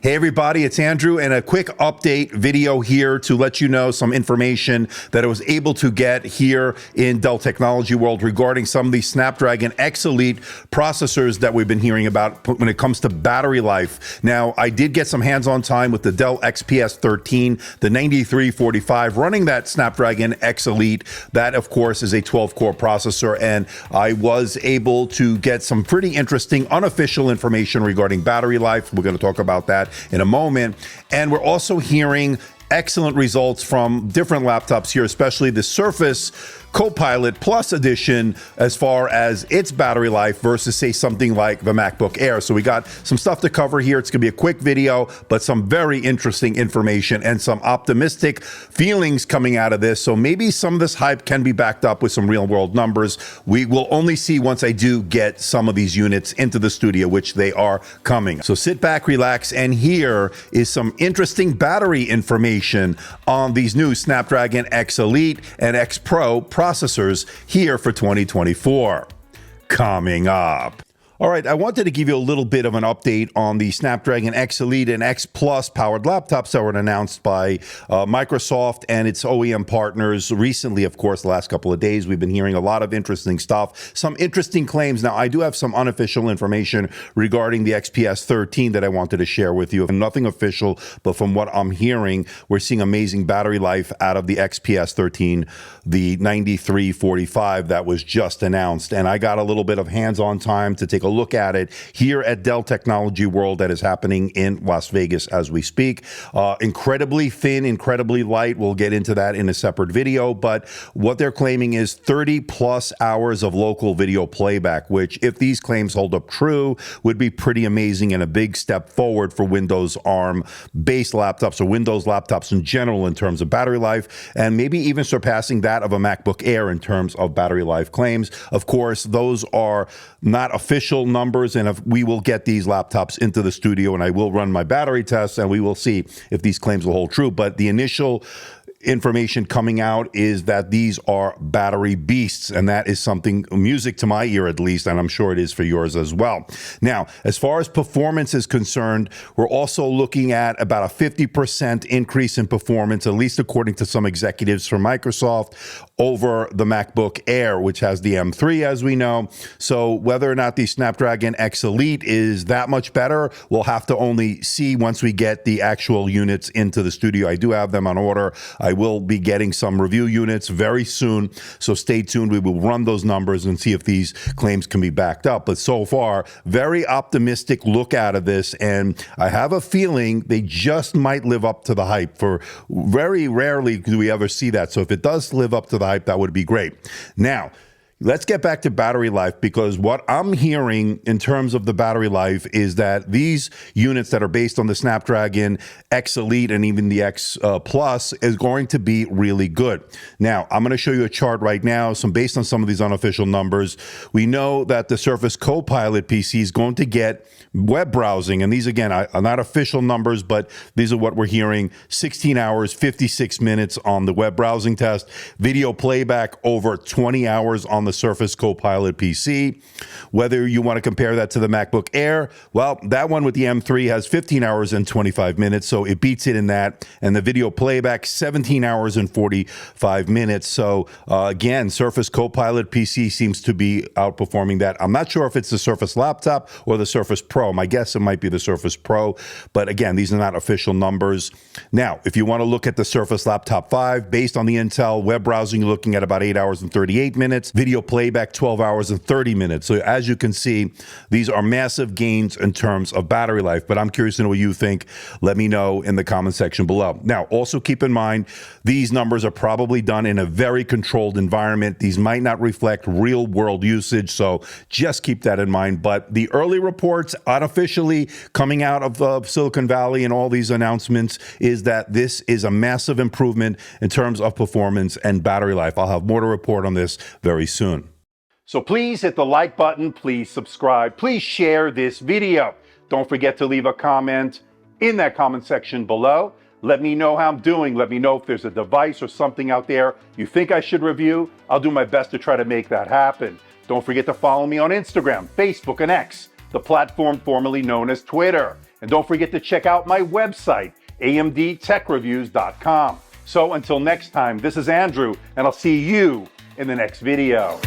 Hey everybody, it's Andrew, and a quick update video here to let you know some information that I was able to get here in Dell Technology World regarding some of these Snapdragon X Elite processors that we've been hearing about when it comes to battery life. Now, I did get some hands-on time with the Dell XPS 13, the 9345, running that Snapdragon X Elite. That, of course, is a 12-core processor, and I was able to get some pretty interesting unofficial information regarding battery life. We're going to talk about that in a moment. And we're also hearing excellent results from different laptops here, especially the Surface Copilot Plus edition as far as its battery life versus, say, something like the MacBook Air. So we got some stuff to cover here. It's going to be a quick video, but some very interesting information and some optimistic feelings coming out of this. So maybe some of this hype can be backed up with some real world numbers. We will only see once I do get some of these units into the studio, which they are coming. So sit back, relax, and here is some interesting battery information on these new Snapdragon X Elite and X Pro processors here for 2024. Coming up. All right, I wanted to give you a little bit of an update on the Snapdragon X Elite and X Plus powered laptops that were announced by Microsoft and its OEM partners recently. Of course, the last couple of days, we've been hearing a lot of interesting stuff, some interesting claims. Now, I do have some unofficial information regarding the XPS 13 that I wanted to share with you. Nothing official, but from what I'm hearing, we're seeing amazing battery life out of the XPS 13, the 9345 that was just announced. And I got a little bit of hands-on time to take a look at it here at Dell Technology World that is happening in Las Vegas as we speak. Incredibly thin, incredibly light. We'll get into that in a separate video, but what they're claiming is 30 plus hours of local video playback, which, if these claims hold up true, would be pretty amazing and a big step forward for Windows ARM-based laptops or Windows laptops in general in terms of battery life, and maybe even surpassing that of a MacBook Air in terms of battery life claims. Of course, those are not official numbers, and if we will get these laptops into the studio and I will run my battery tests and we will see if these claims will hold true. But the initial information coming out is that these are battery beasts, and that is something music to my ear at least, and I'm sure it is for yours as well. Now, as far as performance is concerned, we're also looking at about a 50% increase in performance, at least according to some executives from Microsoft, over the MacBook Air, which has the M3, as we know. So whether or not the Snapdragon X Elite is that much better, we'll have to only see once we get the actual units into the studio. I do have them on order. I will be getting some review units very soon, so stay tuned. We will run those numbers and see if these claims can be backed up. But so far, very optimistic look out of this, and I have a feeling they just might live up to the hype. For very rarely do we ever see that. So if it does live up to the hype, that would be great. Now, let's get back to battery life, because what I'm hearing in terms of the battery life is that these units that are based on the Snapdragon X Elite and even the X Plus is going to be really good. Now, I'm going to show you a chart right now, based on some of these unofficial numbers. We know that the Surface Copilot PC is going to get web browsing, and these, again, are not official numbers, but these are what we're hearing: 16 hours, 56 minutes on the web browsing test, video playback over 20 hours on the Surface Copilot PC. Whether you want to compare that to the MacBook Air, well, that one with the M3 has 15 hours and 25 minutes, so it beats it in that. And the video playback, 17 hours and 45 minutes. So again, Surface Copilot PC seems to be outperforming that. I'm not sure if it's the Surface laptop or the Surface Pro. My guess, it might be the Surface Pro, but again, these are not official numbers. Now, if you want to look at the Surface Laptop 5, based on the Intel web browsing, you're looking at about 8 hours and 38 minutes. Video playback, 12 hours and 30 minutes. So as you can see, these are massive gains in terms of battery life, but I'm curious to know what you think. Let me know in the comment section below. Now, also keep in mind, these numbers are probably done in a very controlled environment. These might not reflect real world usage, so just keep that in mind. But the early reports, unofficially coming out of Silicon Valley and all these announcements, is that this is a massive improvement in terms of performance and battery life. I'll have more to report on this very soon. So please hit the like button, please subscribe, please share this video. Don't forget to leave a comment in that comment section below. Let me know how I'm doing. Let me know if there's a device or something out there you think I should review. I'll do my best to try to make that happen. Don't forget to follow me on Instagram, Facebook, and X, the platform formerly known as Twitter. And don't forget to check out my website, amdtechreviews.com. So until next time, this is Andrew, and I'll see you in the next video.